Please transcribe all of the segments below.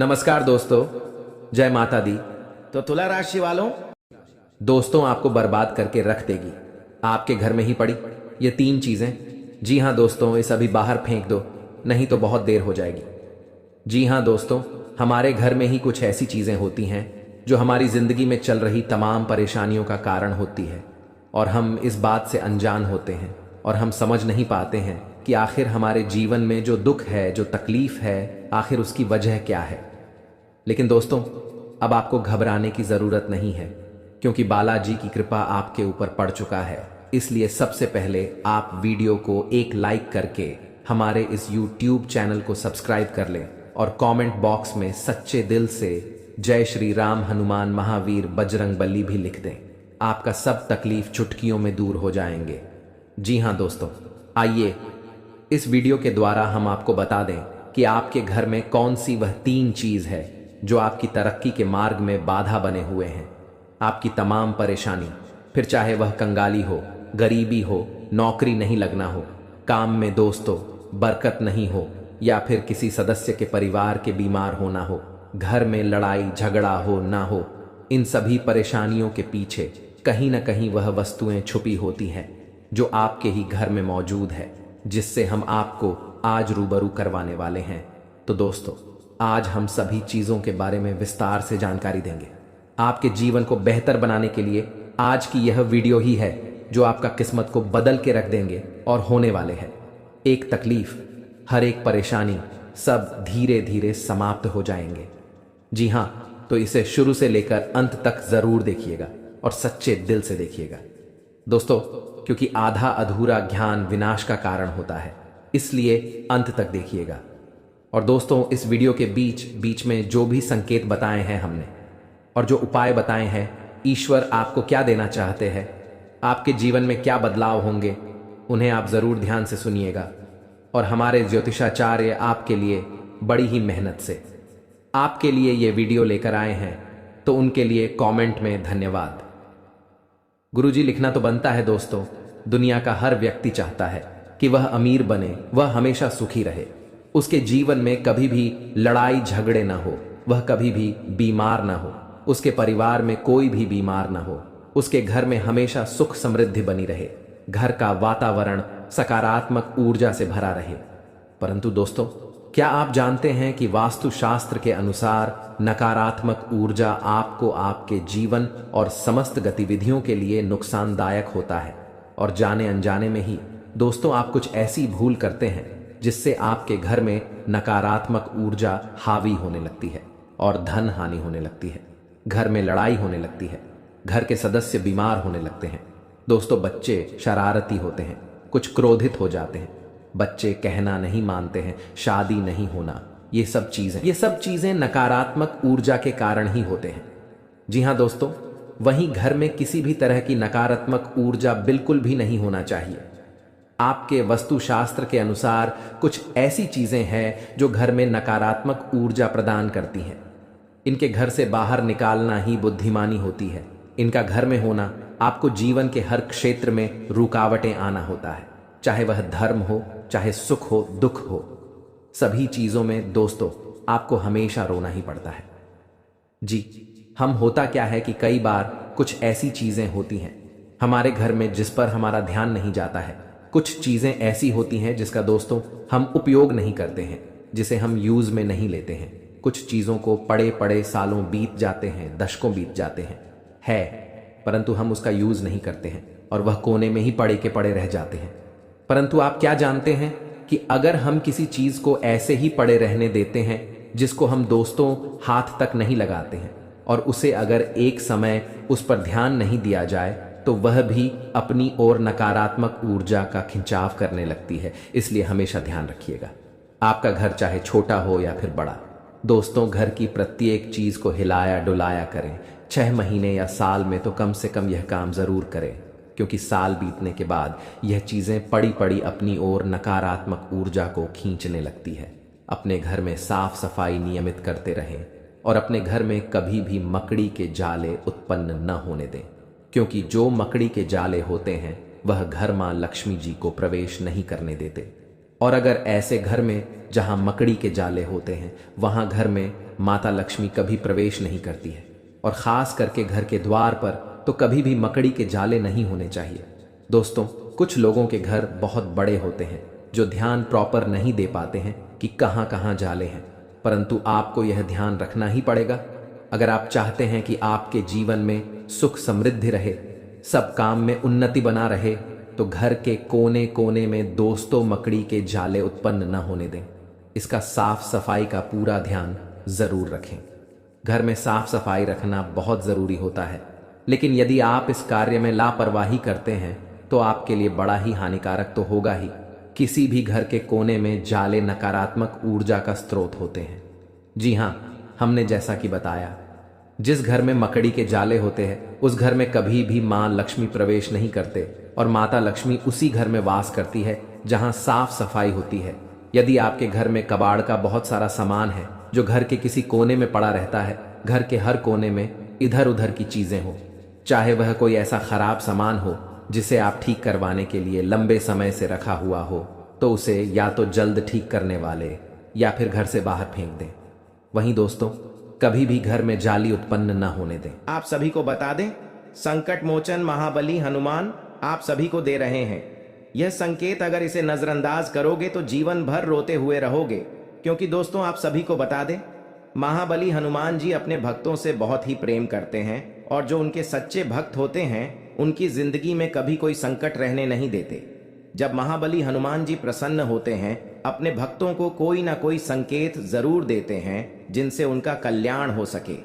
नमस्कार दोस्तों, जय माता दी। तो तुला राशि वालों, दोस्तों आपको बर्बाद करके रख देगी। आपके घर में ही पड़ी ये 3 चीजें। जी हाँ दोस्तों, इस अभी बाहर फेंक दो, नहीं तो बहुत देर हो जाएगी। जी हाँ दोस्तों, हमारे घर में ही कुछ ऐसी चीजें होती हैं जो हमारी जिंदगी में चल रही तमाम परेशानियों का कारण होती है, और हम इस बात से अनजान होते हैं और हम समझ नहीं पाते हैं कि आखिर हमारे जीवन में जो दुख है, जो तकलीफ है, आखिर उसकी वजह क्या है। लेकिन दोस्तों, अब आपको घबराने की जरूरत नहीं है, क्योंकि बालाजी की कृपा आपके ऊपर पड़ चुका है। इसलिए सबसे पहले आप वीडियो को एक लाइक करके हमारे इस YouTube चैनल को सब्सक्राइब कर लें और कमेंट बॉक्स में सच्चे दिल से जय श्री राम हनुमान महावीर बजरंग बली भी लिख दें। आपका सब तकलीफ चुटकियों में दूर हो जाएंगे। जी हाँ दोस्तों, आइए इस वीडियो के द्वारा हम आपको बता दें कि आपके घर में कौन सी वह 3 चीज है जो आपकी तरक्की के मार्ग में बाधा बने हुए हैं। आपकी तमाम परेशानी, फिर चाहे वह कंगाली हो, गरीबी हो, नौकरी नहीं लगना हो, काम में दोस्तों बरकत नहीं हो, या फिर किसी सदस्य के परिवार के बीमार होना हो, घर में लड़ाई झगड़ा हो ना हो, इन सभी परेशानियों के पीछे कहीं ना कहीं वह वस्तुएं छुपी होती हैं जो आपके ही घर में मौजूद है, जिससे हम आपको आज रूबरू करवाने वाले हैं। तो दोस्तों, आज हम सभी चीजों के बारे में विस्तार से जानकारी देंगे। आपके जीवन को बेहतर बनाने के लिए आज की यह वीडियो ही है जो आपका किस्मत को बदल के रख देंगे और होने वाले हैं। एक तकलीफ, हर एक परेशानी, सब धीरे धीरे समाप्त हो जाएंगे। जी हाँ, तो इसे शुरू से लेकर अंत तक जरूर देखिएगा और सच्चे दिल से देखिएगा दोस्तों, क्योंकि आधा अधूरा ज्ञान विनाश का कारण होता है, इसलिए अंत तक देखिएगा। और दोस्तों, इस वीडियो के बीच बीच में जो भी संकेत बताए हैं हमने और जो उपाय बताए हैं, ईश्वर आपको क्या देना चाहते हैं, आपके जीवन में क्या बदलाव होंगे, उन्हें आप जरूर ध्यान से सुनिएगा। और हमारे ज्योतिषाचार्य आपके लिए बड़ी ही मेहनत से आपके लिए ये वीडियो लेकर आए हैं, तो उनके लिए कमेंट में धन्यवाद। गुरुजी, लिखना तो बनता है दोस्तों। दुनिया का हर व्यक्ति चाहता है कि वह अमीर बने, वह हमेशा सुखी रहे, उसके जीवन में कभी भी लड़ाई झगड़े ना हो, वह कभी भी बीमार ना हो, उसके परिवार में कोई भी बीमार ना हो, उसके घर में हमेशा सुख समृद्धि बनी रहे, घर का वातावरण सकारात्मक ऊर्जा से भरा रहे। परंतु दोस्तों, क्या आप जानते हैं कि वास्तुशास्त्र के अनुसार नकारात्मक ऊर्जा आपको आपके जीवन और समस्त गतिविधियों के लिए नुकसानदायक होता है, और जाने अनजाने में ही दोस्तों आप कुछ ऐसी भूल करते हैं जिससे आपके घर में नकारात्मक ऊर्जा हावी होने लगती है और धन हानि होने लगती है, घर में लड़ाई होने लगती है, घर के सदस्य बीमार होने लगते हैं। दोस्तों, बच्चे शरारती होते हैं, कुछ क्रोधित हो जाते हैं, बच्चे कहना नहीं मानते हैं, शादी नहीं होना, ये सब चीजें नकारात्मक ऊर्जा के कारण ही होते हैं। जी हाँ दोस्तों, वहीं घर में किसी भी तरह की नकारात्मक ऊर्जा बिल्कुल भी नहीं होना चाहिए। आपके वास्तुशास्त्र के अनुसार कुछ ऐसी चीजें हैं जो घर में नकारात्मक ऊर्जा प्रदान करती हैं। इनके घर से बाहर निकालना ही बुद्धिमानी होती है। इनका घर में होना आपको जीवन के हर क्षेत्र में रुकावटें आना होता है, चाहे वह धर्म हो, चाहे सुख हो, दुख हो, सभी चीजों में दोस्तों आपको हमेशा रोना ही पड़ता है। जी, हम होता क्या है कि कई बार कुछ ऐसी चीजें होती हैं हमारे घर में जिस पर हमारा ध्यान नहीं जाता है। कुछ चीजें ऐसी होती हैं जिसका दोस्तों हम उपयोग नहीं करते हैं, जिसे हम यूज में नहीं लेते हैं। कुछ चीजों को पड़े पड़े सालों बीत जाते हैं, दशकों बीत जाते हैं, परंतु हम उसका यूज नहीं करते हैं और वह कोने में ही पड़े के पड़े रह जाते हैं। परंतु आप क्या जानते हैं कि अगर हम किसी चीज को ऐसे ही पड़े रहने देते हैं जिसको हम दोस्तों हाथ तक नहीं लगाते हैं, और उसे अगर एक समय उस पर ध्यान नहीं दिया जाए, तो वह भी अपनी ओर नकारात्मक ऊर्जा का खिंचाव करने लगती है। इसलिए हमेशा ध्यान रखिएगा। आपका घर चाहे छोटा हो या फिर बड़ा, दोस्तों घर की प्रत्येक चीज को हिलाया डुलाया करें। 6 महीने या साल में तो कम से कम यह काम जरूर करें, क्योंकि साल बीतने के बाद यह चीजें पड़ी पड़ी अपनी ओर नकारात्मक ऊर्जा को खींचने लगती है। अपने घर में साफ सफाई नियमित करते रहें और अपने घर में कभी भी मकड़ी के जाले उत्पन्न न होने दें, क्योंकि जो मकड़ी के जाले होते हैं वह घर मां लक्ष्मी जी को प्रवेश नहीं करने देते। और अगर ऐसे घर में जहां मकड़ी के जाले होते हैं वहां घर में माता लक्ष्मी कभी प्रवेश नहीं करती है। और खास करके घर के द्वार पर तो कभी भी मकड़ी के जाले नहीं होने चाहिए। दोस्तों, कुछ लोगों के घर बहुत बड़े होते हैं जो ध्यान प्रॉपर नहीं दे पाते हैं कि कहाँ कहाँ जाले हैं, परंतु आपको यह ध्यान रखना ही पड़ेगा। अगर आप चाहते हैं कि आपके जीवन में सुख समृद्धि रहे, सब काम में उन्नति बना रहे, तो घर के कोने कोने में दोस्तों मकड़ी के जाले उत्पन्न न होने दें। इसका साफ सफाई का पूरा ध्यान जरूर रखें। घर में साफ सफाई रखना बहुत जरूरी होता है, लेकिन यदि आप इस कार्य में लापरवाही करते हैं तो आपके लिए बड़ा ही हानिकारक तो होगा ही। किसी भी घर के कोने में जाले नकारात्मक ऊर्जा का स्रोत होते हैं। जी हाँ, हमने जैसा कि बताया, जिस घर में मकड़ी के जाले होते हैं उस घर में कभी भी मां लक्ष्मी प्रवेश नहीं करते और माता लक्ष्मी उसी घर में वास करती है जहां साफ सफाई होती है। यदि आपके घर में कबाड़ का बहुत सारा सामान है जो घर के किसी कोने में पड़ा रहता है, घर के हर कोने में इधर उधर की चीजें हो, चाहे वह कोई ऐसा खराब सामान हो जिसे आप ठीक करवाने के लिए लंबे समय से रखा हुआ हो, तो उसे या तो जल्द ठीक करने वाले या फिर घर से बाहर फेंक दें। वहीं दोस्तों, कभी भी घर में जाली उत्पन्न न होने दें। आप सभी को बता दें, संकट मोचन महाबली हनुमान आप सभी को दे रहे हैं यह संकेत। अगर इसे नजरअंदाज करोगे तो जीवन भर रोते हुए रहोगे, क्योंकि दोस्तों आप सभी को बता दें, महाबली हनुमान जी अपने भक्तों से बहुत ही प्रेम करते हैं और जो उनके सच्चे भक्त होते हैं उनकी जिंदगी में कभी कोई संकट रहने नहीं देते। जब महाबली हनुमान जी प्रसन्न होते हैं, अपने भक्तों को कोई ना कोई संकेत जरूर देते हैं जिनसे उनका कल्याण हो सके।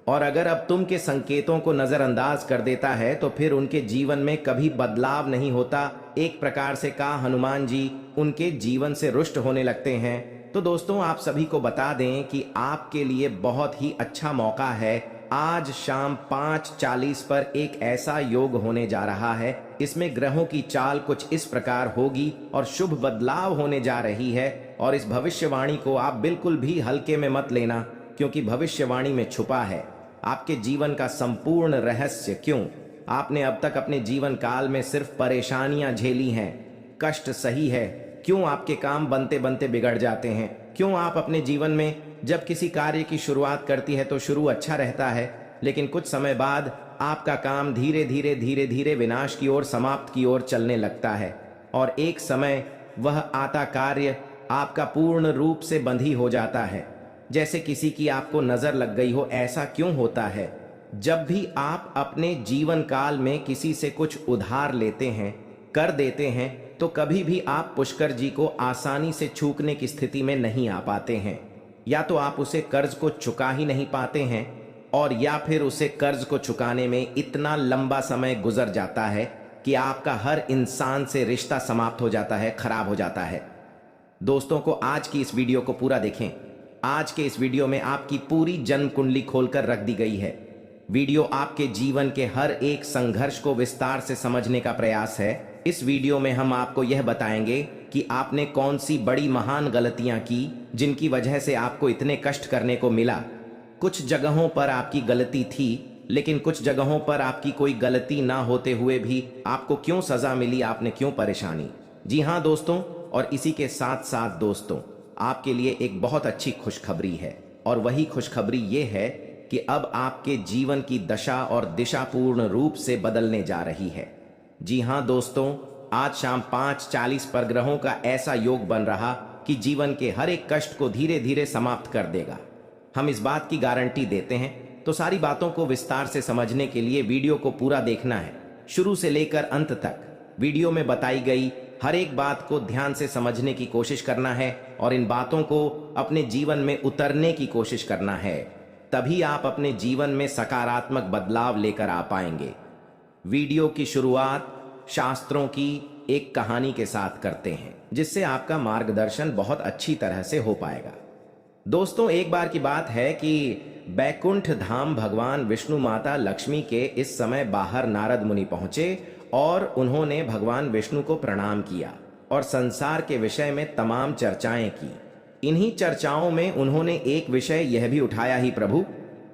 और अगर अब तुम के संकेतों को नजरअंदाज कर देता है तो फिर उनके जीवन में कभी बदलाव नहीं होता। एक प्रकार से कहा, हनुमान जी उनके जीवन से रुष्ट होने लगते हैं। तो दोस्तों आप सभी को बता दें कि आपके लिए बहुत ही अच्छा मौका है। आज शाम 5:40 पर एक ऐसा योग होने जा रहा है, इसमें ग्रहों की चाल कुछ इस प्रकार होगी और शुभ बदलाव होने जा रही है। और इस भविष्यवाणी को आप बिल्कुल भी हल्के में मत लेना, क्योंकि भविष्यवाणी में छुपा है आपके जीवन का संपूर्ण रहस्य। क्यों आपने अब तक अपने जीवन काल में सिर्फ परेशानियां झेली हैं, कष्ट सही है, क्यों आपके काम बनते बनते बिगड़ जाते हैं, क्यों आप अपने जीवन में जब किसी कार्य की शुरुआत करती है तो शुरू अच्छा रहता है, लेकिन कुछ समय बाद आपका काम धीरे धीरे विनाश की ओर, समाप्त की ओर चलने लगता है और एक समय वह आता कार्य आपका पूर्ण रूप से बंधी हो जाता है, जैसे किसी की आपको नजर लग गई हो। ऐसा क्यों होता है? जब भी आप अपने जीवन काल में किसी से कुछ उधार लेते हैं, कर देते हैं, तो कभी भी आप पुष्कर जी को आसानी से चूकने की स्थिति में नहीं आ पाते हैं। या तो आप उसे कर्ज को चुका ही नहीं पाते हैं, और या फिर उसे कर्ज को चुकाने में इतना लंबा समय गुजर जाता है कि आपका हर इंसान से रिश्ता समाप्त हो जाता है, खराब हो जाता है। दोस्तों को आज की इस वीडियो को पूरा देखें। आज के इस वीडियो में आपकी पूरी जन्म कुंडली खोलकर रख दी गई है। वीडियो आपके जीवन के हर एक संघर्ष को विस्तार से समझने का प्रयास है। इस वीडियो में हम आपको यह बताएंगे कि आपने कौन सी बड़ी महान गलतियां की जिनकी वजह से आपको इतने कष्ट करने को मिला। कुछ जगहों पर आपकी गलती थी, लेकिन कुछ जगहों पर आपकी कोई गलती ना होते हुए भी आपको क्यों सजा मिली, आपने क्यों परेशानी। जी हाँ दोस्तों, और इसी के साथ साथ दोस्तों आपके लिए एक बहुत अच्छी खुशखबरी है, और वही खुशखबरी ये है कि अब आपके जीवन की दशा और दिशा पूर्ण रूप से बदलने जा रही है। जी हाँ दोस्तों, आज शाम 5:40 पर ग्रहों का ऐसा योग बन रहा कि जीवन के हर एक कष्ट को धीरे धीरे समाप्त कर देगा। हम इस बात की गारंटी देते हैं। तो सारी बातों को विस्तार से समझने के लिए वीडियो को पूरा देखना है, शुरू से लेकर अंत तक। वीडियो में बताई गई हर एक बात को ध्यान से समझने की कोशिश करना है और इन बातों को अपने जीवन में उतरने की कोशिश करना है, तभी आप अपने जीवन में सकारात्मक बदलाव लेकर आ पाएंगे। वीडियो की शुरुआत शास्त्रों की एक कहानी के साथ करते हैं, जिससे आपका मार्गदर्शन बहुत अच्छी तरह से हो पाएगा। दोस्तों एक बार की बात है कि बैकुंठ धाम भगवान विष्णु माता लक्ष्मी के इस समय बाहर नारद मुनि पहुंचे और उन्होंने भगवान विष्णु को प्रणाम किया और संसार के विषय में तमाम चर्चाएं की। इन्हीं चर्चाओं में उन्होंने एक विषय यह भी उठाया, ही प्रभु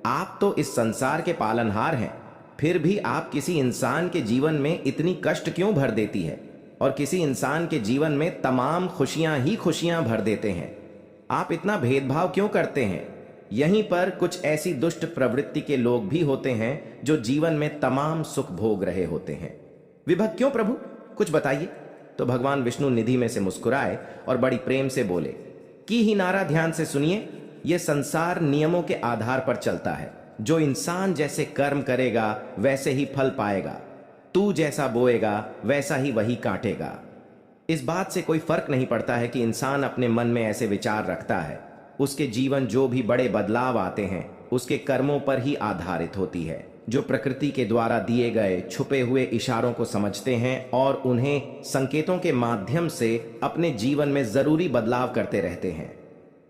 आप तो इस संसार के पालनहार हैं, फिर भी आप किसी इंसान के जीवन में इतनी कष्ट क्यों भर देती है और किसी इंसान के जीवन में तमाम खुशियां ही खुशियां भर देते हैं। आप इतना भेदभाव क्यों करते हैं? यहीं पर कुछ ऐसी दुष्ट प्रवृत्ति के लोग भी होते हैं जो जीवन में तमाम सुख भोग रहे होते हैं। विभक्त क्यों प्रभु, कुछ बताइए। तो भगवान विष्णु निधि में से मुस्कुराए और बड़ी प्रेम से बोले कि ही नारा ध्यान से सुनिए। यह संसार नियमों के आधार पर चलता है। जो इंसान जैसे कर्म करेगा वैसे ही फल पाएगा। तू जैसा बोएगा वैसा ही वही काटेगा। इस बात से कोई फर्क नहीं पड़ता है कि इंसान अपने मन में ऐसे विचार रखता है। उसके जीवन जो भी बड़े बदलाव आते हैं उसके कर्मों पर ही आधारित होती है, जो प्रकृति के द्वारा दिए गए छुपे हुए इशारों को समझते हैं और उन्हें संकेतों के माध्यम से अपने जीवन में जरूरी बदलाव करते रहते हैं,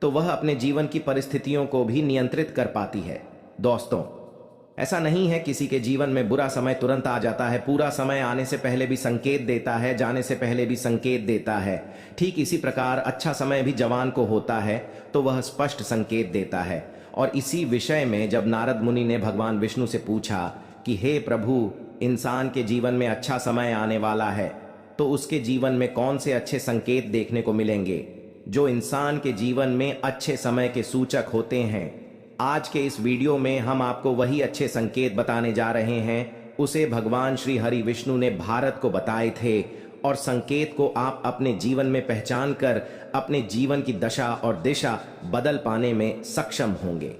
तो वह अपने जीवन की परिस्थितियों को भी नियंत्रित कर पाती है। दोस्तों, ऐसा नहीं है किसी के जीवन में बुरा समय तुरंत आ जाता है। पूरा समय आने से पहले भी संकेत देता है, जाने से पहले भी संकेत देता है। ठीक इसी प्रकार अच्छा समय भी जवान को होता है तो वह स्पष्ट संकेत देता है। और इसी विषय में जब नारद मुनि ने भगवान विष्णु से पूछा कि हे प्रभु, इंसान के जीवन में अच्छा समय आने वाला है तो उसके जीवन में कौन से अच्छे संकेत देखने को मिलेंगे जो इंसान के जीवन में अच्छे समय के सूचक होते हैं। आज के इस वीडियो में हम आपको वही अच्छे संकेत बताने जा रहे हैं। उसे भगवान श्री हरि विष्णु ने भारत को बताए थे और संकेत को आप अपने जीवन में पहचान कर अपने जीवन की दशा और दिशा बदल पाने में सक्षम होंगे।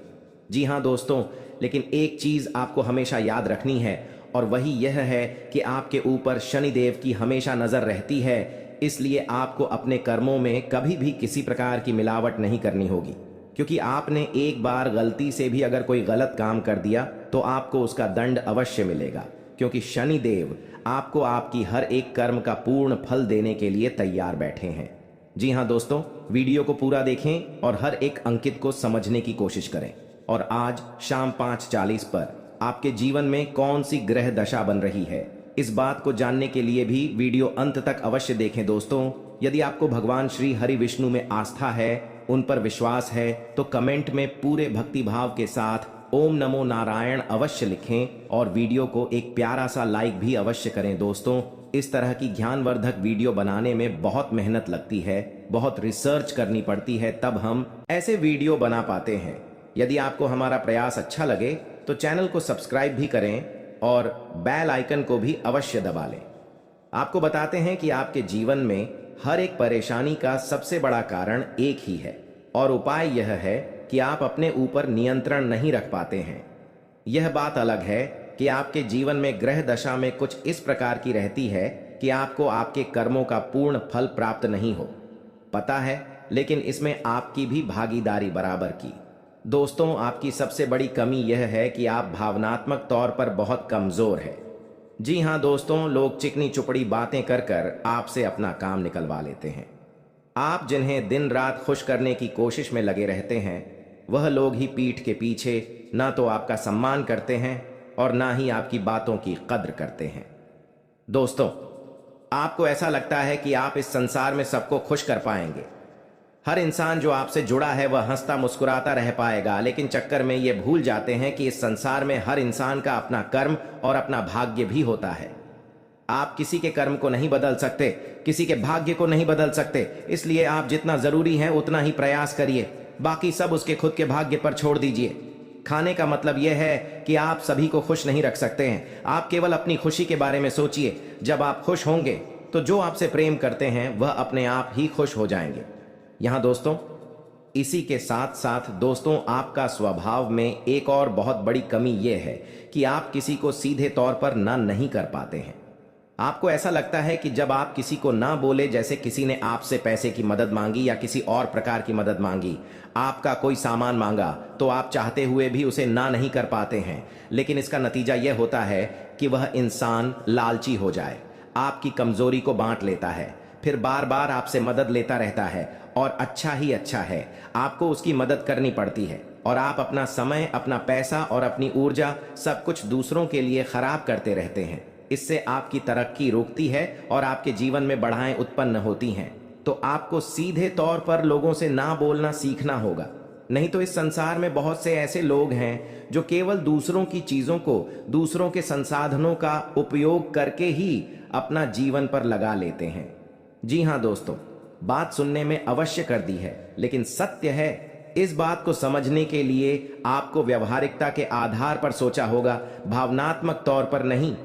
जी हाँ दोस्तों, लेकिन एक चीज आपको हमेशा याद रखनी है और वही यह है कि आपके ऊपर शनिदेव की हमेशा नजर रहती है। इसलिए आपको अपने कर्मों में कभी भी किसी प्रकार की मिलावट नहीं करनी होगी, क्योंकि आपने एक बार गलती से भी अगर कोई गलत काम कर दिया तो आपको उसका दंड अवश्य मिलेगा, क्योंकि शनिदेव आपको आपकी हर एक कर्म का पूर्ण फल देने के लिए तैयार बैठे हैं। जी हाँ दोस्तों, वीडियो को पूरा देखें और हर एक अंकित को समझने की कोशिश करें। और आज शाम 5:40 पर आपके जीवन में कौन सी ग्रह दशा बन रही है, इस बात को जानने के लिए भी वीडियो अंत तक अवश्य देखें। दोस्तों, यदि आपको भगवान श्री हरि विष्णु में आस्था है, उन पर विश्वास है, तो कमेंट में पूरे भक्ति भाव के साथ ओम नमो नारायण अवश्य लिखें और वीडियो को एक प्यारा सा लाइक भी अवश्य करें। दोस्तों, इस तरह की ज्ञानवर्धक वीडियो बनाने में बहुत मेहनत लगती है, बहुत रिसर्च करनी पड़ती है, तब हम ऐसे वीडियो बना पाते हैं। यदि आपको हमारा प्रयास अच्छा लगे तो चैनल को सब्सक्राइब भी करें और बेल आइकन को भी अवश्य दबा लें। आपको बताते हैं कि आपके जीवन में हर एक परेशानी का सबसे बड़ा कारण एक ही है और उपाय यह है कि आप अपने ऊपर नियंत्रण नहीं रख पाते हैं। यह बात अलग है कि आपके जीवन में ग्रह दशा में कुछ इस प्रकार की रहती है कि आपको आपके कर्मों का पूर्ण फल प्राप्त नहीं हो पता है, लेकिन इसमें आपकी भी भागीदारी बराबर की। दोस्तों, आपकी सबसे बड़ी कमी यह है कि आप भावनात्मक तौर पर बहुत कमजोर है। जी हाँ दोस्तों, लोग चिकनी चुपड़ी बातें कर कर आपसे अपना काम निकलवा लेते हैं। आप जिन्हें दिन रात खुश करने की कोशिश में लगे रहते हैं, वह लोग ही पीठ के पीछे ना तो आपका सम्मान करते हैं और ना ही आपकी बातों की कद्र करते हैं। दोस्तों, आपको ऐसा लगता है कि आप इस संसार में सबको खुश कर पाएंगे। हर इंसान जो आपसे जुड़ा है वह हंसता मुस्कुराता रह पाएगा, लेकिन चक्कर में ये भूल जाते हैं कि इस संसार में हर इंसान का अपना कर्म और अपना भाग्य भी होता है। आप किसी के कर्म को नहीं बदल सकते, किसी के भाग्य को नहीं बदल सकते, इसलिए आप जितना जरूरी है उतना ही प्रयास करिए, बाकी सब उसके खुद के भाग्य पर छोड़ दीजिए। खाने का मतलब यह है कि आप सभी को खुश नहीं रख सकते हैं। आप केवल अपनी खुशी के बारे में सोचिए। जब आप खुश होंगे तो जो आपसे प्रेम करते हैं वह अपने आप ही खुश हो जाएंगे। यहाँ दोस्तों, इसी के साथ साथ दोस्तों, आपका स्वभाव में एक और बहुत बड़ी कमी यह है कि आप किसी को सीधे तौर पर ना नहीं कर पाते हैं। आपको ऐसा लगता है कि जब आप किसी को ना बोले, जैसे किसी ने आपसे पैसे की मदद मांगी या किसी और प्रकार की मदद मांगी, आपका कोई सामान मांगा, तो आप चाहते हुए भी उसे ना नहीं कर पाते हैं। लेकिन इसका नतीजा यह होता है कि वह इंसान लालची हो जाए, आपकी कमजोरी को बांट लेता है, फिर बार बार आपसे मदद लेता रहता है और अच्छा ही अच्छा है, आपको उसकी मदद करनी पड़ती है और आप अपना समय, अपना पैसा और अपनी ऊर्जा सब कुछ दूसरों के लिए खराब करते रहते हैं। इससे आपकी तरक्की रुकती है और आपके जीवन में बाधाएं उत्पन्न होती हैं। तो आपको सीधे तौर पर लोगों से ना बोलना सीखना होगा, नहीं तो इस संसार में बहुत से ऐसे लोग हैं जो केवल दूसरों की चीजों को, दूसरों के संसाधनों का उपयोग करके ही अपना जीवन पर लगा लेते हैं। जी हाँ दोस्तों, बात सुनने में अवश्य कर दी है, लेकिन सत्य है। इस बात को समझने के लिए आपको व्यवहारिकता के आधार पर सोचा होगा, भावनात्मक तौर पर नहीं।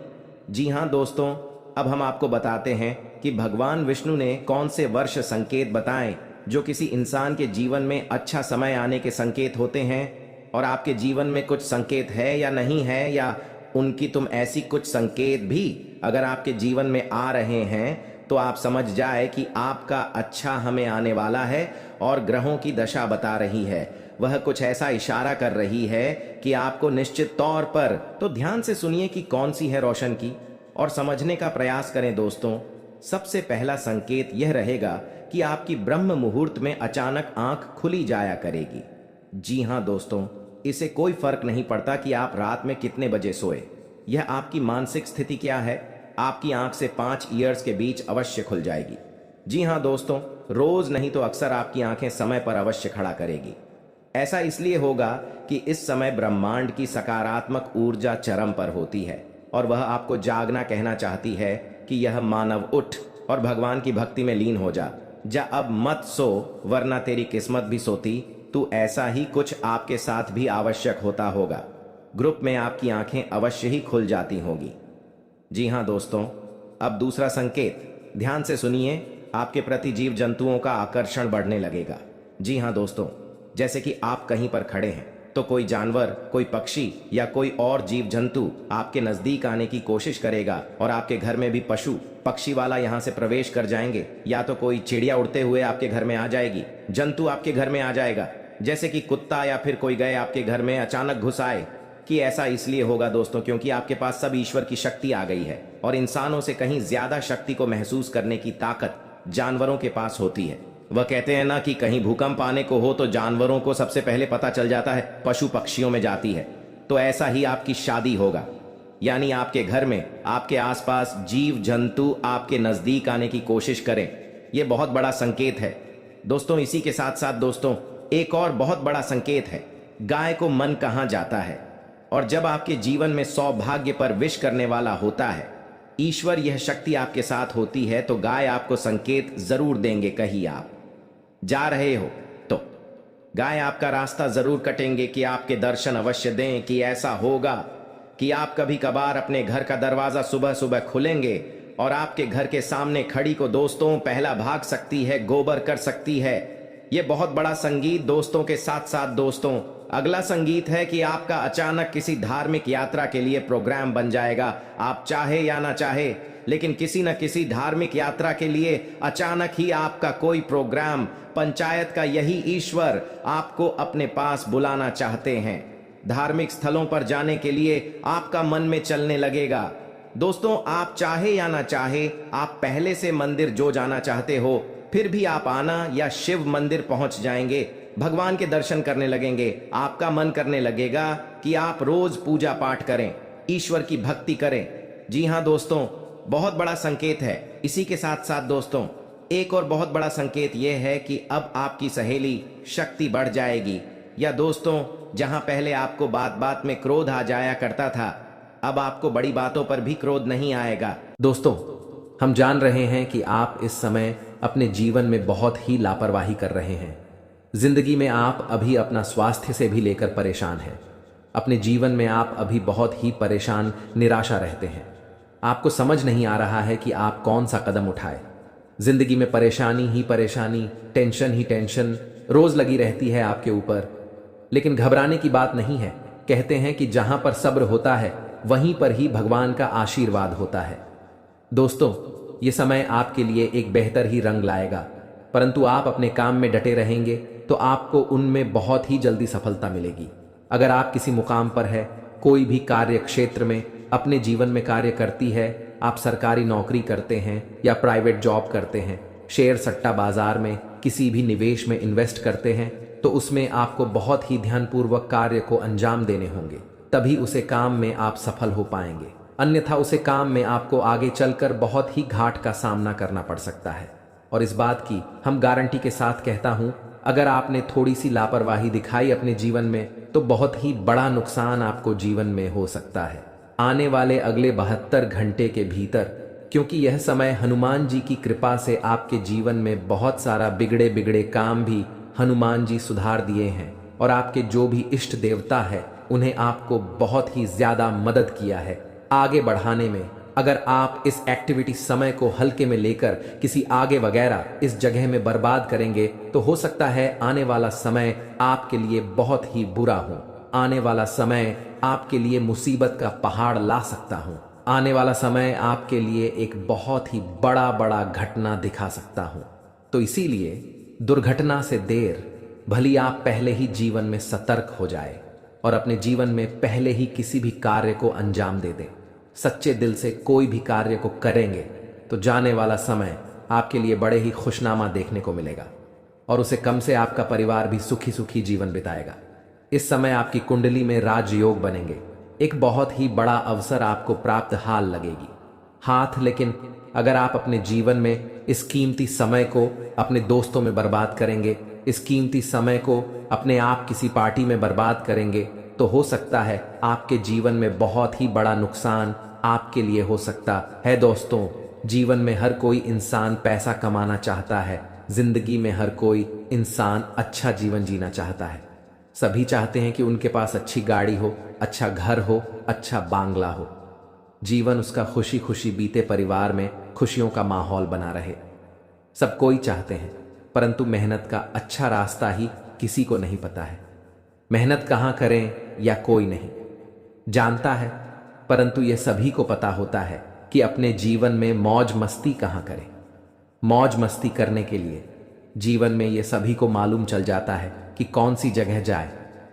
जी हाँ दोस्तों, अब हम आपको बताते हैं कि भगवान विष्णु ने कौन से वर्ष संकेत बताएं जो किसी इंसान के जीवन में अच्छा समय आने के संकेत होते हैं। और आपके जीवन में कुछ संकेत है या नहीं है, या उनकी तुम ऐसी कुछ संकेत भी अगर आपके जीवन में आ रहे हैं तो आप समझ जाए कि आपका अच्छा हमें आने वाला है और ग्रहों की दशा बता रही है। वह कुछ ऐसा इशारा कर रही है कि आपको निश्चित तौर पर, तो ध्यान से सुनिए कि कौन सी है रोशन की, और समझने का प्रयास करें दोस्तों। सबसे पहला संकेत यह रहेगा कि आपकी ब्रह्म मुहूर्त में अचानक आंख खुली जाया करेगी। जी हाँ दोस्तों, इसे कोई फर्क नहीं पड़ता कि आप रात में कितने बजे सोए, यह आपकी मानसिक स्थिति क्या है, आपकी आंख से 5 ईयर्स के बीच अवश्य खुल जाएगी। जी हाँ दोस्तों, रोज नहीं तो अक्सर आपकी आंखें समय पर अवश्य खड़ा करेगी। ऐसा इसलिए होगा कि इस समय ब्रह्मांड की सकारात्मक ऊर्जा चरम पर होती है और वह आपको जागना कहना चाहती है कि यह मानव उठ और भगवान की भक्ति में लीन हो जा अब मत सो, वरना तेरी किस्मत भी सोती। तो ऐसा ही कुछ आपके साथ भी आवश्यक होता होगा। ग्रुप में आपकी आंखें अवश्य ही खुल जाती होंगी। जी हाँ दोस्तों, अब दूसरा संकेत, ध्यान से सुनिए, आपके प्रति जीव जंतुओं का आकर्षण बढ़ने लगेगा। जी हाँ दोस्तों, जैसे कि आप कहीं पर खड़े हैं तो कोई जानवर, कोई पक्षी या कोई और जीव जंतु आपके नजदीक आने की कोशिश करेगा, और आपके घर में भी पशु पक्षी वाला यहाँ से प्रवेश कर जाएंगे, या तो कोई चिड़िया उड़ते हुए आपके घर में आ जाएगी, जंतु आपके घर में आ जाएगा, जैसे कि कुत्ता या फिर कोई गए आपके घर में अचानक घुस आए। कि ऐसा इसलिए होगा दोस्तों क्योंकि आपके पास सब ईश्वर की शक्ति आ गई है और इंसानों से कहीं ज्यादा शक्ति को महसूस करने की ताकत जानवरों के पास होती है। वह कहते हैं ना कि कहीं भूकंप आने को हो तो जानवरों को सबसे पहले पता चल जाता है, पशु पक्षियों में जाती है। तो ऐसा ही आपकी शादी होगा, यानी आपके घर में आपके आसपास जीव जंतु आपके नजदीक आने की कोशिश करें। यह बहुत बड़ा संकेत है दोस्तों। इसी के साथ साथ दोस्तों, एक और बहुत बड़ा संकेत है, गाय को मन कहाँ जाता है। और जब आपके जीवन में सौभाग्य पर विश करने वाला होता है ईश्वर, यह शक्ति आपके साथ होती है, तो गाय आपको संकेत जरूर देंगे। कहीं आप जा रहे हो तो गाय आपका रास्ता जरूर कटेंगे कि आपके दर्शन अवश्य दें। कि ऐसा होगा कि आप कभी कभार अपने घर का दरवाजा सुबह सुबह खुलेंगे और आपके घर के सामने खड़ी को दोस्तों पहला भाग सकती है, गोबर कर सकती है। यह बहुत बड़ा संगीत दोस्तों के साथ साथ दोस्तों, अगला संगीत है कि आपका अचानक किसी धार्मिक यात्रा के लिए प्रोग्राम बन जाएगा। आप चाहे या ना चाहे, लेकिन किसी न किसी धार्मिक यात्रा के लिए अचानक ही आपका कोई प्रोग्राम, पंचायत का यही ईश्वर आपको अपने पास बुलाना चाहते हैं। धार्मिक स्थलों पर जाने के लिए आपका मन में चलने लगेगा। दोस्तों, आप चाहे या ना चाहे, आप पहले से मंदिर जो जाना चाहते हो, फिर भी आप आना या शिव मंदिर पहुंच जाएंगे, भगवान के दर्शन करने लगेंगे। आपका मन करने लगेगा कि आप रोज पूजा पाठ करें, ईश्वर की भक्ति करें। जी हाँ दोस्तों, बहुत बड़ा संकेत है। इसी के साथ साथ दोस्तों, एक और बहुत बड़ा संकेत यह है कि अब आपकी सहेली शक्ति बढ़ जाएगी। या दोस्तों, जहां पहले आपको बात बात में क्रोध आ जाया करता था, अब आपको बड़ी बातों पर भी क्रोध नहीं आएगा। दोस्तों, हम जान रहे हैं कि आप इस समय अपने जीवन में बहुत ही लापरवाही कर रहे हैं। जिंदगी में आप अभी अपना स्वास्थ्य से भी लेकर परेशान हैं। अपने जीवन में आप अभी बहुत ही परेशान, निराशा रहते हैं। आपको समझ नहीं आ रहा है कि आप कौन सा कदम उठाए। जिंदगी में परेशानी ही परेशानी, टेंशन ही टेंशन रोज लगी रहती है आपके ऊपर। लेकिन घबराने की बात नहीं है। कहते हैं कि जहां पर सब्र होता है वहीं पर ही भगवान का आशीर्वाद होता है। दोस्तों, ये समय आपके लिए एक बेहतर ही रंग लाएगा, परंतु आप अपने काम में डटे रहेंगे तो आपको उनमें बहुत ही जल्दी सफलता मिलेगी। अगर आप किसी मुकाम पर है, कोई भी कार्य क्षेत्र में अपने जीवन में कार्य करती है, आप सरकारी नौकरी करते हैं या प्राइवेट जॉब करते हैं, शेयर सट्टा बाजार में किसी भी निवेश में इन्वेस्ट करते हैं, तो उसमें आपको बहुत ही ध्यानपूर्वक कार्य को अंजाम देने होंगे, तभी उसे काम में आप सफल हो पाएंगे। अन्यथा उसे काम में आपको आगे चलकर बहुत ही घाट का सामना करना पड़ सकता है। और इस बात की हम गारंटी के साथ कहता हूं, अगर आपने थोड़ी सी लापरवाही दिखाई अपने जीवन में तो बहुत ही बड़ा नुकसान आपको जीवन में हो सकता है। आने वाले अगले 72 घंटे के भीतर क्योंकि यह समय हनुमान जी की कृपा से आपके जीवन में बहुत सारा बिगड़े बिगड़े काम भी हनुमान जी सुधार दिए हैं और आपके जो भी इष्ट देवता है उन्हें आपको बहुत ही ज्यादा मदद किया है आगे बढ़ाने में। अगर आप इस एक्टिविटी समय को हल्के में लेकर किसी आगे वगैरह इस जगह में बर्बाद करेंगे तो हो सकता है आने वाला समय आपके लिए बहुत ही बुरा हो। आने वाला समय आपके लिए मुसीबत का पहाड़ ला सकता हूं। आने वाला समय आपके लिए एक बहुत ही बड़ा बड़ा घटना दिखा सकता हूं। तो इसीलिए दुर्घटना से देर भली आप पहले ही जीवन में सतर्क हो जाए और अपने जीवन में पहले ही किसी भी कार्य को अंजाम दे दें। सच्चे दिल से कोई भी कार्य को करेंगे तो जाने वाला समय आपके लिए बड़े ही खुशनामा देखने को मिलेगा और उसे कम से आपका परिवार भी सुखी सुखी जीवन बिताएगा। इस समय आपकी कुंडली में राजयोग बनेंगे। एक बहुत ही बड़ा अवसर आपको प्राप्त हाल लगेगी हाथ। लेकिन अगर आप अपने जीवन में इस कीमती समय को अपने दोस्तों में बर्बाद करेंगे, इस कीमती समय को अपने आप किसी पार्टी में बर्बाद करेंगे तो हो सकता है आपके जीवन में बहुत ही बड़ा नुकसान आपके लिए हो सकता है। दोस्तों, जीवन में हर कोई इंसान पैसा कमाना चाहता है। जिंदगी में हर कोई इंसान अच्छा जीवन जीना चाहता है। सभी चाहते हैं कि उनके पास अच्छी गाड़ी हो, अच्छा घर हो, अच्छा बांग्ला हो, जीवन उसका खुशी खुशी बीते, परिवार में खुशियों का माहौल बना रहे। सब कोई चाहते हैं, परंतु मेहनत का अच्छा रास्ता ही किसी को नहीं पता है। मेहनत कहाँ करें या कोई नहीं जानता है, परंतु यह सभी को पता होता है कि अपने जीवन में मौज मस्ती कहाँ करें। मौज मस्ती करने के लिए जीवन में यह सभी को मालूम चल जाता है कि कौन सी जगह जाए।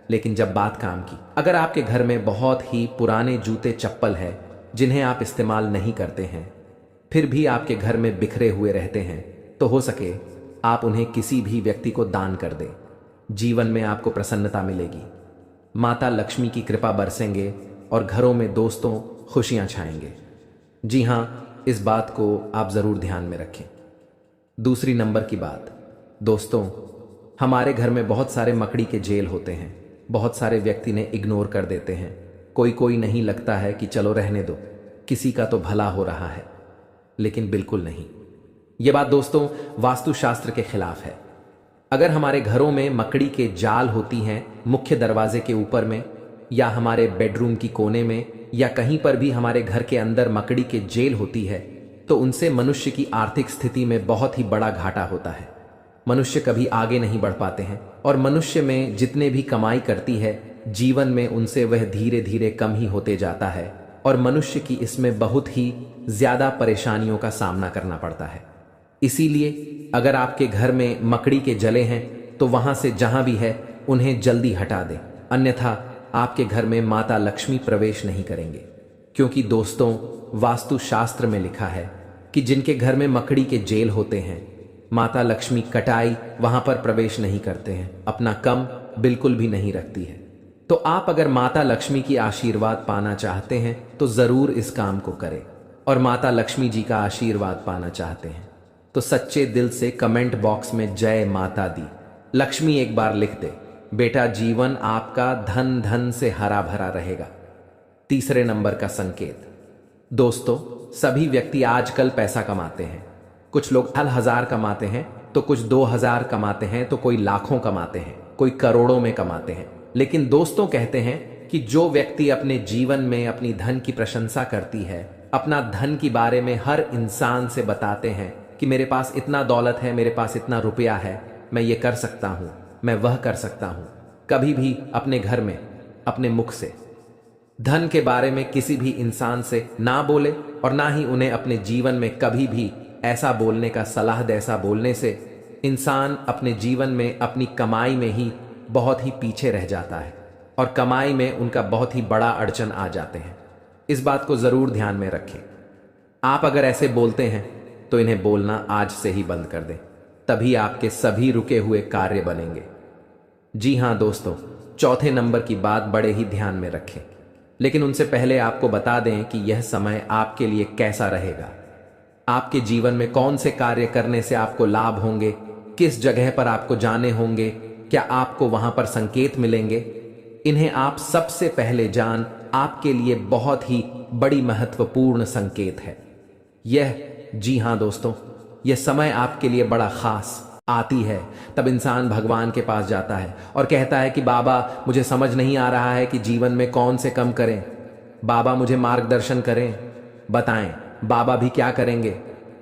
लेकिन जब बात काम की, अगर आपके घर में बहुत ही पुराने जूते चप्पल है जिन्हें आप इस्तेमाल नहीं करते हैं, फिर भी आपके घर में बिखरे हुए रहते हैं, तो हो सके आप उन्हें किसी भी व्यक्ति को दान कर दें। जीवन में आपको प्रसन्नता मिलेगी, माता लक्ष्मी की कृपा बरसेंगे और घरों में दोस्तों खुशियां छाएंगे। जी हाँ, इस बात को आप जरूर ध्यान में रखें। दूसरी नंबर की बात, दोस्तों, हमारे घर में बहुत सारे मकड़ी के जेल होते हैं। बहुत सारे व्यक्ति ने इग्नोर कर देते हैं। कोई नहीं, लगता है कि चलो रहने दो, किसी का तो भला हो रहा है, लेकिन बिल्कुल नहीं। यह बात दोस्तों वास्तुशास्त्र के खिलाफ है। अगर हमारे घरों में मकड़ी के जाल होती हैं मुख्य दरवाजे के ऊपर में, या हमारे बेडरूम की कोने में, या कहीं पर भी हमारे घर के अंदर मकड़ी के जेल होती है, तो उनसे मनुष्य की आर्थिक स्थिति में बहुत ही बड़ा घाटा होता है। मनुष्य कभी आगे नहीं बढ़ पाते हैं और मनुष्य में जितने भी कमाई करती है जीवन में उनसे वह धीरे धीरे कम ही होते जाता है और मनुष्य की इसमें बहुत ही ज्यादा परेशानियों का सामना करना पड़ता है। इसीलिए अगर आपके घर में मकड़ी के जले हैं तो वहां से जहां भी है उन्हें जल्दी हटा दें, अन्यथा आपके घर में माता लक्ष्मी प्रवेश नहीं करेंगे। क्योंकि दोस्तों वास्तुशास्त्र में लिखा है कि जिनके घर में मकड़ी के जेल होते हैं माता लक्ष्मी कटाई वहां पर प्रवेश नहीं करते हैं, अपना कम बिल्कुल भी नहीं रखती है। तो आप अगर माता लक्ष्मी की आशीर्वाद पाना चाहते हैं तो जरूर इस काम को करें। और माता लक्ष्मी जी का आशीर्वाद पाना चाहते हैं तो सच्चे दिल से कमेंट बॉक्स में जय माता दी लक्ष्मी एक बार लिख दे। बेटा, जीवन आपका धन धन से हरा भरा रहेगा। तीसरे नंबर का संकेत, दोस्तों, सभी व्यक्ति आजकल पैसा कमाते हैं। कुछ लोग 1000 कमाते हैं तो कुछ 2000 कमाते हैं तो कोई लाखों कमाते हैं, कोई करोड़ों में कमाते हैं। लेकिन दोस्तों कहते हैं कि जो व्यक्ति अपने जीवन में अपनी धन की प्रशंसा करती है, अपना धन के बारे में हर इंसान से बताते हैं कि मेरे पास इतना दौलत है, मेरे पास इतना रुपया है, मैं ये कर सकता हूं, मैं वह कर सकता हूं, कभी भी अपने घर में अपने मुख से धन के बारे में किसी भी इंसान से ना बोले और ना ही उन्हें अपने जीवन में कभी भी ऐसा बोलने का सलाह दे। ऐसा बोलने से इंसान अपने जीवन में अपनी कमाई में ही बहुत ही पीछे रह जाता है और कमाई में उनका बहुत ही बड़ा अड़चन आ जाते हैं। इस बात को जरूर ध्यान में रखें। आप अगर ऐसे बोलते हैं तो इन्हें बोलना आज से ही बंद कर दें, तभी आपके सभी रुके हुए कार्य बनेंगे। जी हां दोस्तों, चौथे नंबर की बात बड़े ही ध्यान में रखें, लेकिन उनसे पहले आपको बता दें कि यह समय आपके लिए कैसा रहेगा। आपके जीवन में कौन से कार्य करने से आपको लाभ होंगे, किस जगह पर आपको जाने होंगे, क्या आपको वहां पर संकेत मिलेंगे, इन्हें आप सबसे पहले जान आपके लिए बहुत ही बड़ी महत्वपूर्ण संकेत है। जी हाँ दोस्तों, यह समय आपके लिए बड़ा खास आती है। तब इंसान भगवान के पास जाता है और कहता है कि बाबा, मुझे समझ नहीं आ रहा है कि जीवन में कौन से कम करें। बाबा मुझे मार्गदर्शन करें, बताएं। बाबा भी क्या करेंगे?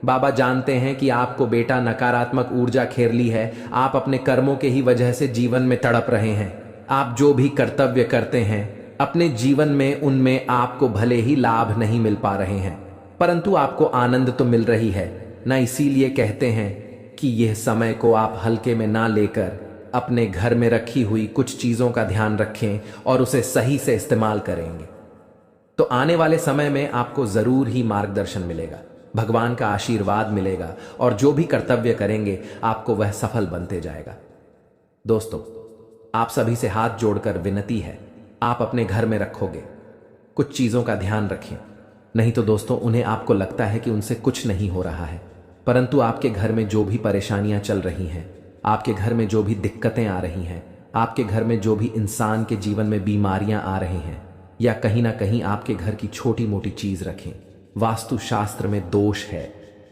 बाबा जानते हैं कि आपको बेटा नकारात्मक ऊर्जा घेरली है। आप अपने कर्मों के ही वजह से जीवन में तड़प रहे हैं। आप जो भी कर्तव्य करते हैं अपने जीवन में, उनमें आपको भले ही लाभ नहीं मिल पा रहे हैं, परंतु आपको आनंद तो मिल रही है ना। इसीलिए कहते हैं कि यह समय को आप हल्के में ना लेकर अपने घर में रखी हुई कुछ चीजों का ध्यान रखें और उसे सही से इस्तेमाल करेंगे तो आने वाले समय में आपको जरूर ही मार्गदर्शन मिलेगा, भगवान का आशीर्वाद मिलेगा और जो भी कर्तव्य करेंगे आपको वह सफल बनते जाएगा। दोस्तों, आप सभी से हाथ जोड़कर विनती है, आप अपने घर में रखोगे कुछ चीजों का ध्यान रखें। नहीं तो दोस्तों, उन्हें आपको लगता है कि उनसे कुछ नहीं हो रहा है, परंतु आपके घर में जो भी परेशानियां चल रही हैं, आपके घर में जो भी दिक्कतें आ रही हैं, आपके घर में जो भी इंसान के जीवन में बीमारियां आ रही हैं, या कहीं ना कहीं आपके घर की छोटी मोटी चीज रखें, वास्तुशास्त्र में दोष है।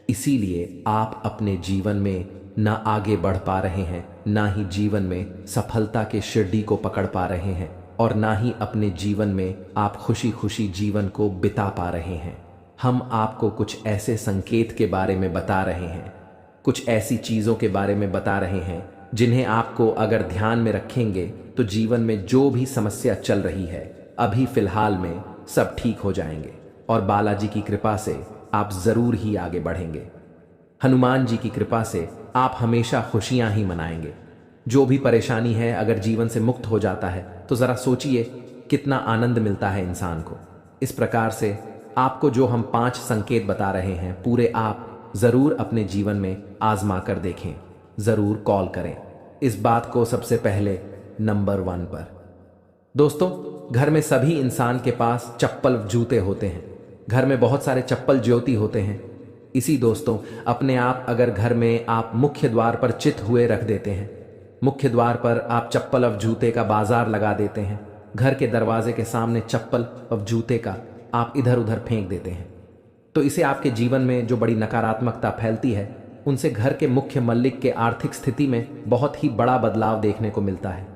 इसीलिए आप अपने जीवन में ना आगे बढ़ पा रहे हैं, ना ही जीवन में सफलता के शिरडी को पकड़ पा रहे हैं, और ना ही अपने जीवन में आप खुशी खुशी जीवन को बिता पा रहे हैं। हम आपको कुछ ऐसे संकेत के बारे में बता रहे हैं, कुछ ऐसी चीजों के बारे में बता रहे हैं जिन्हें आपको अगर ध्यान में रखेंगे तो जीवन में जो भी समस्या चल रही है अभी फिलहाल में सब ठीक हो जाएंगे और बालाजी की कृपा से आप जरूर ही आगे बढ़ेंगे। हनुमान जी की कृपा से आप हमेशा खुशियां ही मनाएंगे। जो भी परेशानी है अगर जीवन से मुक्त हो जाता है तो जरा सोचिए कितना आनंद मिलता है इंसान को। इस प्रकार से आपको जो हम 5 संकेत बता रहे हैं पूरे आप जरूर अपने जीवन में आजमा कर देखें, जरूर कॉल करें इस बात को सबसे पहले नंबर 1 पर। दोस्तों, घर में सभी इंसान के पास चप्पल जूते होते हैं, घर में बहुत सारे चप्पल ज्योति होते हैं। इसी दोस्तों, अपने आप अगर घर में आप मुख्य द्वार पर चित हुए रख देते हैं, मुख्य द्वार पर आप चप्पल और जूते का बाजार लगा देते हैं, घर के दरवाजे के सामने चप्पल और जूते का आप इधर उधर फेंक देते हैं, तो इसे आपके जीवन में जो बड़ी नकारात्मकता फैलती है उनसे घर के मुख्य मल्लिक के आर्थिक स्थिति में बहुत ही बड़ा बदलाव देखने को मिलता है।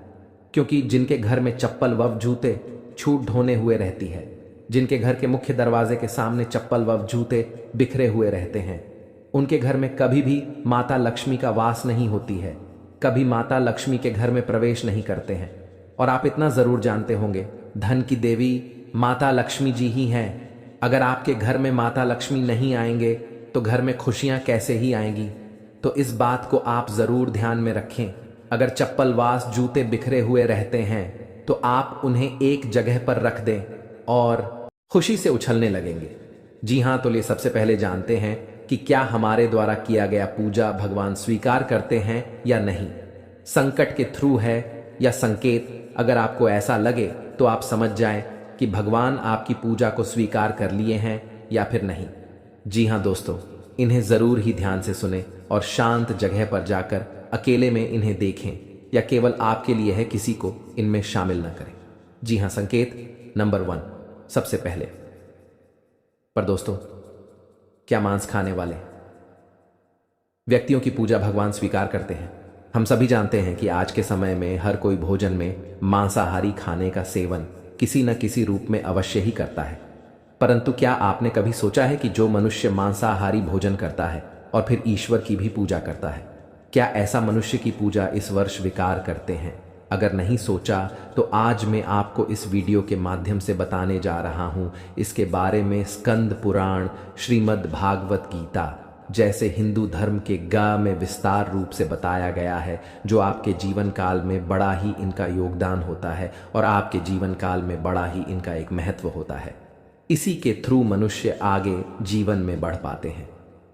क्योंकि जिनके घर में चप्पल व जूते छूट ढोने हुए रहती है, जिनके घर के मुख्य दरवाजे के सामने चप्पल व जूते बिखरे हुए रहते हैं, उनके घर में कभी भी माता लक्ष्मी का वास नहीं होती है, कभी माता लक्ष्मी के घर में प्रवेश नहीं करते हैं। और आप इतना जरूर जानते होंगे, धन की देवी माता लक्ष्मी जी ही हैं। अगर आपके घर में माता लक्ष्मी नहीं आएंगे तो घर में खुशियां कैसे ही आएंगी। तो इस बात को आप जरूर ध्यान में रखें। अगर चप्पल वास जूते बिखरे हुए रहते हैं तो आप उन्हें एक जगह पर रख दें और खुशी से उछलने लगेंगे। जी हाँ, तो ये सबसे पहले जानते हैं कि क्या हमारे द्वारा किया गया पूजा भगवान स्वीकार करते हैं या नहीं। संकट के थ्रू है या संकेत, अगर आपको ऐसा लगे तो आप समझ जाएं कि भगवान आपकी पूजा को स्वीकार कर लिए हैं या फिर नहीं। जी हाँ दोस्तों, इन्हें जरूर ही ध्यान से सुने और शांत जगह पर जाकर अकेले में इन्हें देखें, या केवल आपके लिए है, किसी को इनमें शामिल न करें। जी हाँ, संकेत नंबर 1 सबसे पहले। पर दोस्तों, क्या मांस खाने वाले व्यक्तियों की पूजा भगवान स्वीकार करते हैं? हम सभी जानते हैं कि आज के समय में हर कोई भोजन में मांसाहारी खाने का सेवन किसी न किसी रूप में अवश्य ही करता है। परंतु क्या आपने कभी सोचा है कि जो मनुष्य मांसाहारी भोजन करता है और फिर ईश्वर की भी पूजा करता है, क्या ऐसा मनुष्य की पूजा इस वर्ष स्वीकार करते हैं? अगर नहीं सोचा तो आज मैं आपको इस वीडियो के माध्यम से बताने जा रहा हूं इसके बारे में। स्कंद पुराण, श्रीमद् भागवत गीता जैसे हिंदू धर्म के गा में विस्तार रूप से बताया गया है, जो आपके जीवन काल में बड़ा ही इनका योगदान होता है और आपके जीवन काल में बड़ा ही इनका एक महत्व होता है। इसी के थ्रू मनुष्य आगे जीवन में बढ़ पाते हैं,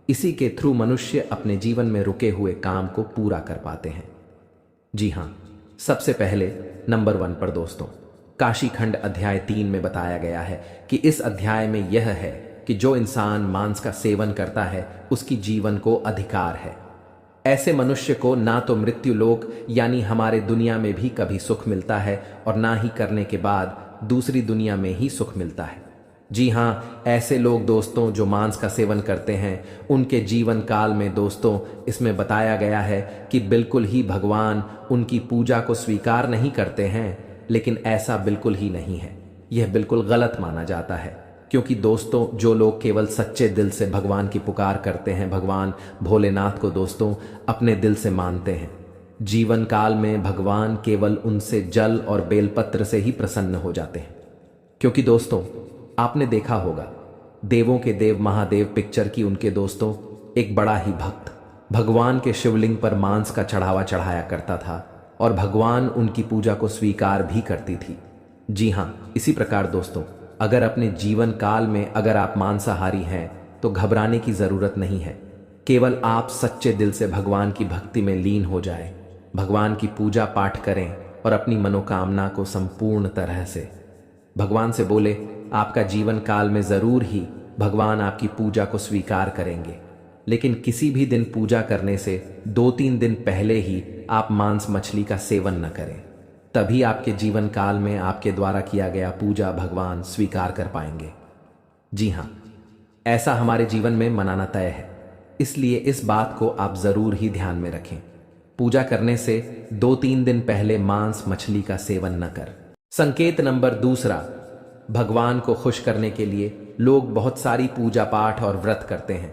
इसी के थ्रू मनुष्य अपने जीवन में रुके हुए काम को पूरा कर पाते हैं। जी हाँ, सबसे पहले नंबर 1 पर दोस्तों, काशीखंड अध्याय 3 में बताया गया है कि इस अध्याय में यह है कि जो इंसान मांस का सेवन करता है उसकी जीवन को अधिकार है। ऐसे मनुष्य को ना तो मृत्यु लोक यानी हमारे दुनिया में भी कभी सुख मिलता है और ना ही करने के बाद दूसरी दुनिया में ही सुख मिलता है। जी हाँ, ऐसे लोग दोस्तों जो मांस का सेवन करते हैं, उनके जीवन काल में दोस्तों इसमें बताया गया है कि बिल्कुल ही भगवान उनकी पूजा को स्वीकार नहीं करते हैं। लेकिन ऐसा बिल्कुल ही नहीं है, यह बिल्कुल गलत माना जाता है। क्योंकि दोस्तों जो लोग केवल सच्चे दिल से भगवान की पुकार करते हैं, भगवान भोलेनाथ को दोस्तों अपने दिल से मानते हैं, जीवन काल में भगवान केवल उनसे जल और बेलपत्र से ही प्रसन्न हो जाते हैं। क्योंकि दोस्तों आपने देखा होगा, देवों के देव महादेव पिक्चर की उनके दोस्तों एक बड़ा ही भक्त भगवान के शिवलिंग पर मांस का चढ़ावा चढ़ाया करता था और भगवान उनकी पूजा को स्वीकार भी करती थी। जी हाँ, इसी प्रकार दोस्तों अगर अपने जीवन काल में अगर आप मांसाहारी हैं तो घबराने की जरूरत नहीं है। केवल आप सच्चे दिल से भगवान की भक्ति में लीन हो जाए, भगवान की पूजा पाठ करें और अपनी मनोकामना को संपूर्ण तरह से भगवान से बोले, आपका जीवन काल में जरूर ही भगवान आपकी पूजा को स्वीकार करेंगे। लेकिन किसी भी दिन पूजा करने से 2-3 दिन पहले ही आप मांस मछली का सेवन न करें, तभी आपके जीवन काल में आपके द्वारा किया गया पूजा भगवान स्वीकार कर पाएंगे। जी हाँ, ऐसा हमारे जीवन में मनाना तय है, इसलिए इस बात को आप जरूर ही ध्यान में रखें। पूजा करने से 2-3 दिन पहले मांस मछली का सेवन न कर। संकेत नंबर 2, भगवान को खुश करने के लिए लोग बहुत सारी पूजा पाठ और व्रत करते हैं।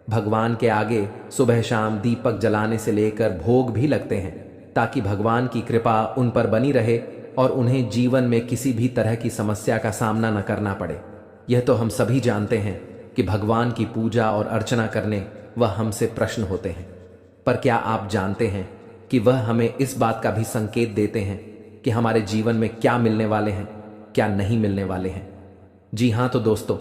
भगवान के आगे सुबह शाम दीपक जलाने से लेकर भोग भी लगते हैं, ताकि भगवान की कृपा उन पर बनी रहे और उन्हें जीवन में किसी भी तरह की समस्या का सामना न करना पड़े। यह तो हम सभी जानते हैं कि भगवान की पूजा और अर्चना करने वह हमसे प्रश्न होते हैं, पर क्या आप जानते हैं कि वह हमें इस बात का भी संकेत देते हैं कि हमारे जीवन में क्या मिलने वाले हैं, क्या नहीं मिलने वाले हैं। जी हाँ, तो दोस्तों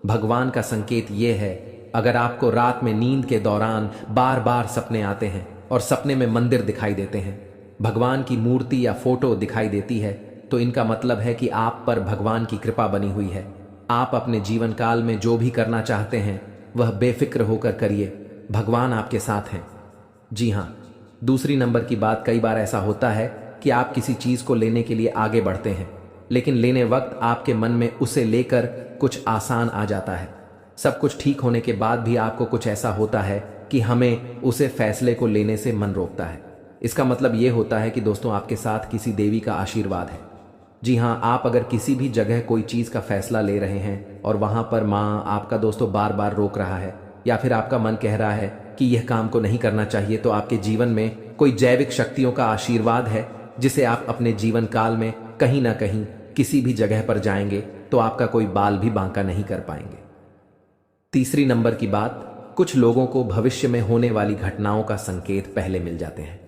भगवान का संकेत ये है, अगर आपको रात में नींद के दौरान बार बार सपने आते हैं और सपने में मंदिर दिखाई देते हैं, भगवान की मूर्ति या फोटो दिखाई देती है, तो इनका मतलब है कि आप पर भगवान की कृपा बनी हुई है। आप अपने जीवन काल में जो भी करना चाहते हैं वह बेफिक्र होकर करिए, भगवान आपके साथ हैं। जी हाँ, दूसरी नंबर की बात, कई बार ऐसा होता है कि आप किसी चीज को लेने के लिए आगे बढ़ते हैं, लेकिन लेने वक्त आपके मन में उसे लेकर कुछ आसान आ जाता है। सब कुछ ठीक होने के बाद भी आपको कुछ ऐसा होता है कि हमें उसे फैसले को लेने से मन रोकता है। इसका मतलब यह होता है कि दोस्तों आपके साथ किसी देवी का आशीर्वाद है। जी हाँ, आप अगर किसी भी जगह कोई चीज का फैसला ले रहे हैं और वहां पर माँ आपका दोस्तों बार बार रोक रहा है, या फिर आपका मन कह रहा है कि यह काम को नहीं करना चाहिए, तो आपके जीवन में कोई जैविक शक्तियों का आशीर्वाद है, जिसे आप अपने जीवन काल में कहीं ना कहीं किसी भी जगह पर जाएंगे तो आपका कोई बाल भी बांका नहीं कर पाएंगे। तीसरी नंबर की बात, कुछ लोगों को भविष्य में होने वाली घटनाओं का संकेत पहले मिल जाते हैं।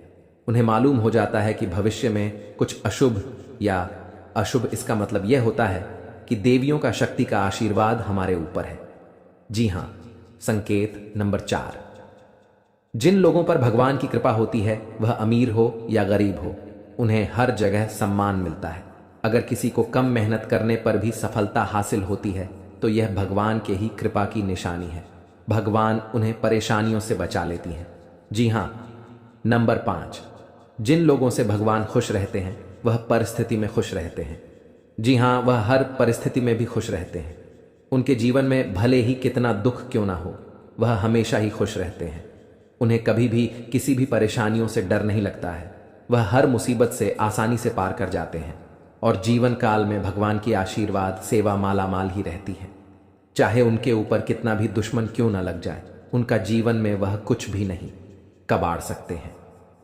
उन्हें मालूम हो जाता है कि भविष्य में कुछ अशुभ या अशुभ, इसका मतलब यह होता है कि देवियों का शक्ति का आशीर्वाद हमारे ऊपर है। जी हाँ, संकेत नंबर 4, जिन लोगों पर भगवान की कृपा होती है, वह अमीर हो या गरीब हो, उन्हें हर जगह सम्मान मिलता है। अगर किसी को कम मेहनत करने पर भी सफलता हासिल होती है तो यह भगवान के ही कृपा की निशानी है। भगवान उन्हें परेशानियों से बचा लेती हैं। जी हाँ, नंबर 5, जिन लोगों से भगवान खुश रहते हैं वह परिस्थिति में खुश रहते हैं। जी हाँ, वह हर परिस्थिति में भी खुश रहते हैं। उनके जीवन में भले ही कितना दुख क्यों ना हो, वह हमेशा ही खुश रहते हैं। उन्हें कभी भी किसी भी परेशानियों से डर नहीं लगता है। वह हर मुसीबत से आसानी से पार कर जाते हैं और जीवन काल में भगवान की आशीर्वाद सेवा मालामाल ही रहती है। चाहे उनके ऊपर कितना भी दुश्मन क्यों न लग जाए, उनका जीवन में वह कुछ भी नहीं कबाड़ सकते हैं,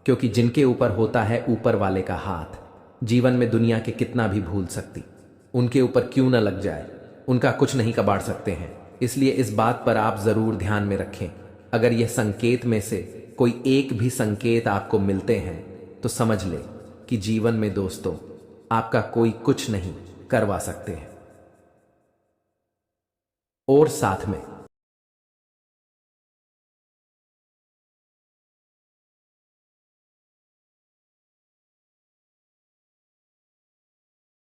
क्योंकि जिनके ऊपर होता है ऊपर वाले का हाथ, जीवन में दुनिया के कितना भी भूल सकती, उनके ऊपर क्यों न लग जाए, उनका कुछ नहीं कबाड़ सकते हैं। इसलिए इस बात पर आप जरूर ध्यान में रखें। अगर यह संकेत में से कोई एक भी संकेत आपको मिलते हैं तो समझ ले कि जीवन में दोस्तों आपका कोई कुछ नहीं करवा सकते हैं। और साथ में